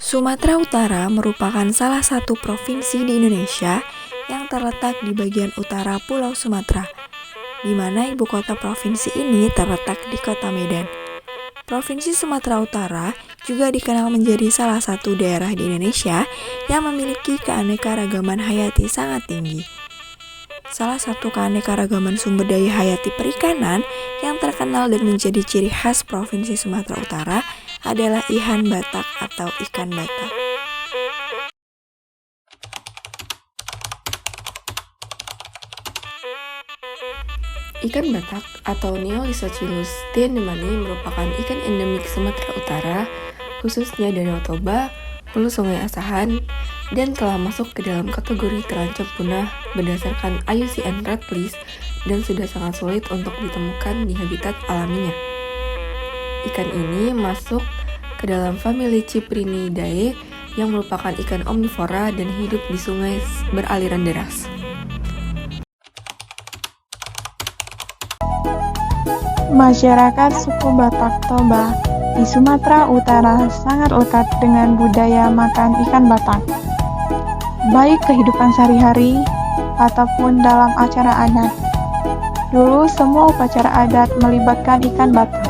Sumatera Utara merupakan salah satu provinsi di Indonesia yang terletak di bagian utara Pulau Sumatera, di mana ibu kota provinsi ini terletak di kota Medan. Provinsi Sumatera Utara juga dikenal menjadi salah satu daerah di Indonesia yang memiliki keanekaragaman hayati sangat tinggi. Salah satu keanekaragaman sumber daya hayati perikanan yang terkenal dan menjadi ciri khas Provinsi Sumatera Utara adalah ikan batak atau ikan batak. Ikan batak atau Neolysochilus tiandemani merupakan ikan endemik Sumatera Utara, khususnya Danau Toba, Hulu Sungai Asahan, dan telah masuk ke dalam kategori terancam punah berdasarkan IUCN Red List dan sudah sangat sulit untuk ditemukan di habitat alaminya. Ikan ini masuk ke dalam famili Cyprinidae yang merupakan ikan omnivora dan hidup di sungai beraliran deras. Masyarakat suku Batak Toba di Sumatera Utara sangat lekat dengan budaya makan ikan batak, baik kehidupan sehari-hari ataupun dalam acara adat. Dulu semua upacara adat melibatkan ikan batak,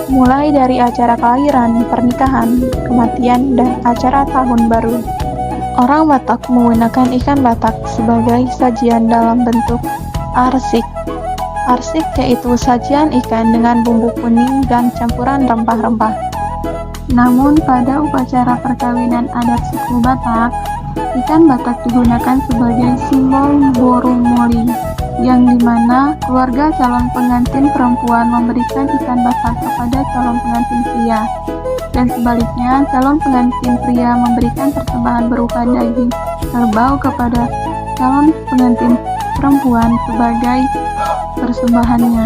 mulai dari acara kelahiran, pernikahan, kematian, dan acara tahun baru. Orang Batak menggunakan ikan batak sebagai sajian dalam bentuk arsik. Arsik yaitu sajian ikan dengan bumbu kuning dan campuran rempah-rempah. Namun pada upacara perkawinan adat suku Batak, ikan batak digunakan sebagai simbol borumuli, yang dimana keluarga calon pengantin perempuan memberikan ikan batak kepada calon pengantin pria, dan sebaliknya calon pengantin pria memberikan persembahan berupa daging kerbau kepada calon pengantin perempuan sebagai persembahannya.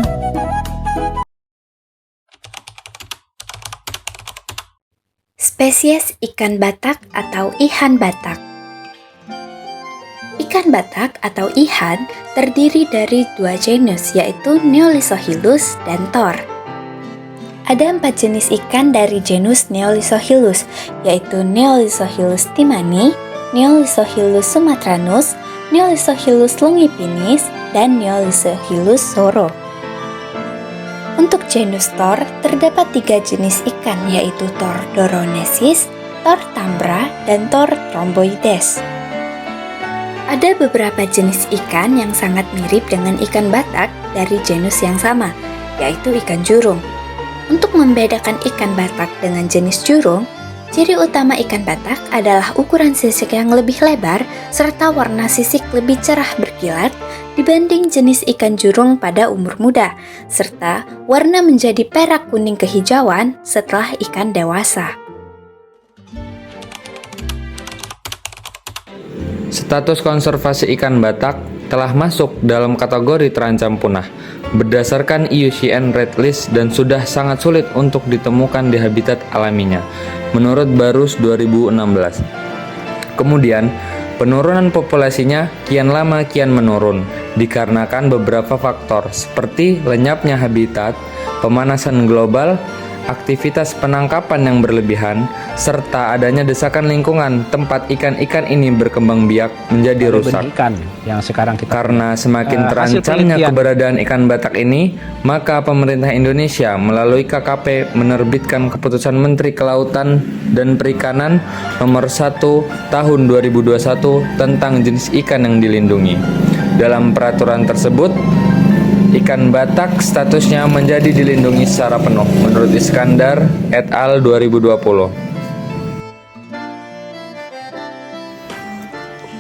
Spesies ikan batak atau ikan batak. Ikan batak atau ikan terdiri dari dua genus, yaitu Neolysochilus dan Thor. Ada 4 jenis ikan dari genus Neolysochilus, yaitu Neolysochilus timani, Neolysochilus sumatranus, Neolysochilus longipinis, dan Neolysochilus soro. Untuk genus Thor, terdapat 3 jenis ikan, yaitu Thor doronesis, Thor tambra, dan Thor rhomboides. Ada beberapa jenis ikan yang sangat mirip dengan ikan batak dari genus yang sama, yaitu ikan jurung. Untuk membedakan ikan batak dengan jenis jurung, ciri utama ikan batak adalah ukuran sisik yang lebih lebar serta warna sisik lebih cerah berkilat dibanding jenis ikan jurung pada umur muda, serta warna menjadi perak kuning kehijauan setelah ikan dewasa. Status konservasi ikan batak telah masuk dalam kategori terancam punah berdasarkan IUCN Red List dan sudah sangat sulit untuk ditemukan di habitat alaminya, menurut Barus 2016. Kemudian, penurunan populasinya kian lama kian menurun dikarenakan beberapa faktor seperti lenyapnya habitat, pemanasan global, aktivitas penangkapan yang berlebihan, serta adanya desakan lingkungan tempat ikan-ikan ini berkembang biak menjadi rusak. Ikan yang sekarang kita Karena semakin terancamnya keberadaan ikan batak ini, maka pemerintah Indonesia melalui KKP menerbitkan Keputusan Menteri Kelautan dan Perikanan Nomor 1 Tahun 2021 tentang jenis ikan yang dilindungi. Dalam peraturan tersebut, ikan batak statusnya menjadi dilindungi secara penuh menurut Iskandar et al. 2020.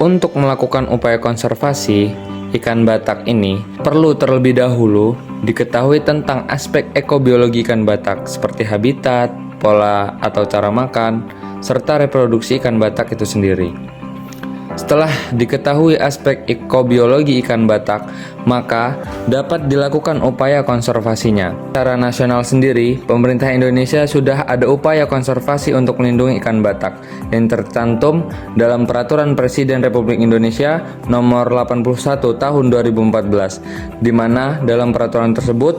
Untuk melakukan upaya konservasi ikan batak ini, perlu terlebih dahulu diketahui tentang aspek ekobiologi ikan batak seperti habitat, pola atau cara makan, serta reproduksi ikan batak itu sendiri. Setelah diketahui aspek ekobiologi ikan batak, maka dapat dilakukan upaya konservasinya. Secara nasional sendiri, pemerintah Indonesia sudah ada upaya konservasi untuk melindungi ikan batak yang tercantum dalam Peraturan Presiden Republik Indonesia Nomor 81 Tahun 2014, di mana dalam peraturan tersebut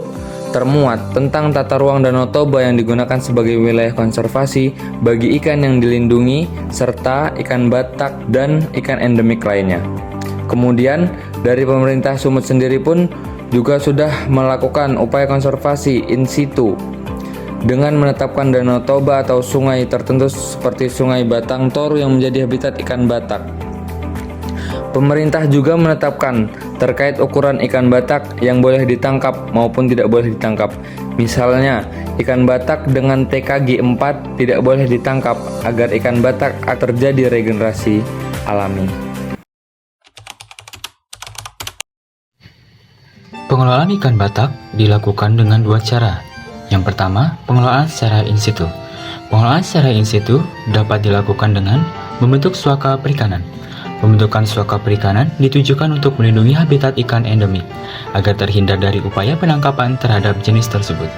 termuat tentang tata ruang Danau Toba yang digunakan sebagai wilayah konservasi bagi ikan yang dilindungi, serta ikan batak dan ikan endemik lainnya. Kemudian, dari pemerintah Sumut sendiri pun juga sudah melakukan upaya konservasi in situ dengan menetapkan Danau Toba atau sungai tertentu seperti Sungai Batang Toru yang menjadi habitat ikan batak. Pemerintah juga menetapkan terkait ukuran ikan batak yang boleh ditangkap maupun tidak boleh ditangkap. Misalnya, ikan batak dengan TKG 4 tidak boleh ditangkap agar ikan batak terjadi regenerasi alami. Pengelolaan ikan batak dilakukan dengan dua cara. Yang pertama, pengelolaan secara in situ. Pengelolaan secara in situ dapat dilakukan dengan membentuk suaka perikanan. Pembentukan suaka perikanan ditujukan untuk melindungi habitat ikan endemik agar terhindar dari upaya penangkapan terhadap jenis tersebut.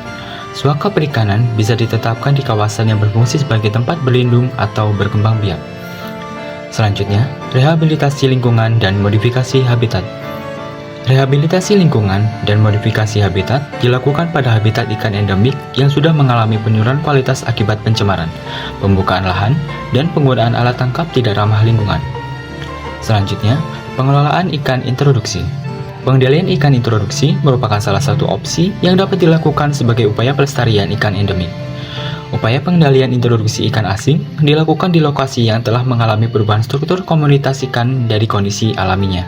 Suaka perikanan bisa ditetapkan di kawasan yang berfungsi sebagai tempat berlindung atau berkembang biak. Selanjutnya, rehabilitasi lingkungan dan modifikasi habitat. Rehabilitasi lingkungan dan modifikasi habitat dilakukan pada habitat ikan endemik yang sudah mengalami penurunan kualitas akibat pencemaran, pembukaan lahan, dan penggunaan alat tangkap tidak ramah lingkungan. Selanjutnya, pengelolaan ikan introduksi. Pengendalian ikan introduksi merupakan salah satu opsi yang dapat dilakukan sebagai upaya pelestarian ikan endemik. Upaya pengendalian introduksi ikan asing dilakukan di lokasi yang telah mengalami perubahan struktur komunitas ikan dari kondisi alaminya,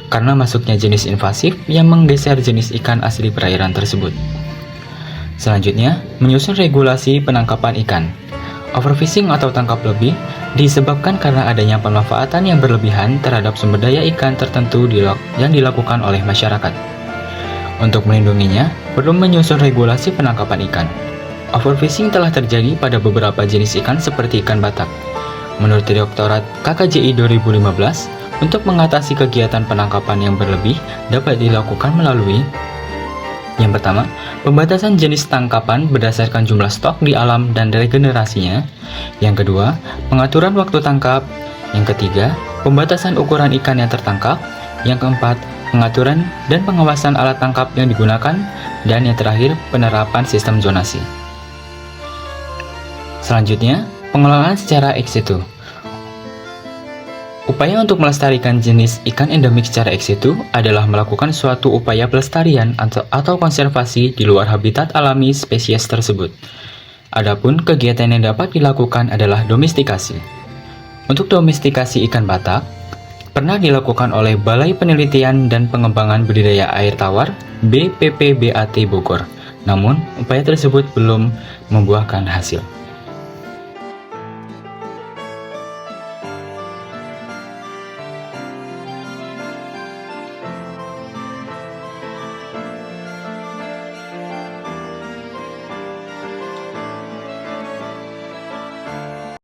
karena masuknya jenis invasif yang menggeser jenis ikan asli perairan tersebut. Selanjutnya, menyusun regulasi penangkapan ikan. Overfishing atau tangkap lebih disebabkan karena adanya pemanfaatan yang berlebihan terhadap sumber daya ikan tertentu yang dilakukan oleh masyarakat. Untuk melindunginya, perlu menyusun regulasi penangkapan ikan. Overfishing telah terjadi pada beberapa jenis ikan seperti ikan batak. Menurut Direktorat KKJI 2015, untuk mengatasi kegiatan penangkapan yang berlebih dapat dilakukan melalui: yang pertama, pembatasan jenis tangkapan berdasarkan jumlah stok di alam dan regenerasinya. Yang kedua, pengaturan waktu tangkap. Yang ketiga, pembatasan ukuran ikan yang tertangkap. Yang keempat, pengaturan dan pengawasan alat tangkap yang digunakan. Dan yang terakhir, penerapan sistem zonasi. Selanjutnya, pengelolaan secara ex situ. Upaya untuk melestarikan jenis ikan endemik secara ex situ adalah melakukan suatu upaya pelestarian atau konservasi di luar habitat alami spesies tersebut. Adapun kegiatan yang dapat dilakukan adalah domestikasi. Untuk domestikasi ikan batak, pernah dilakukan oleh Balai Penelitian dan Pengembangan Budidaya Air Tawar BPPBAT Bogor. Namun, upaya tersebut belum membuahkan hasil.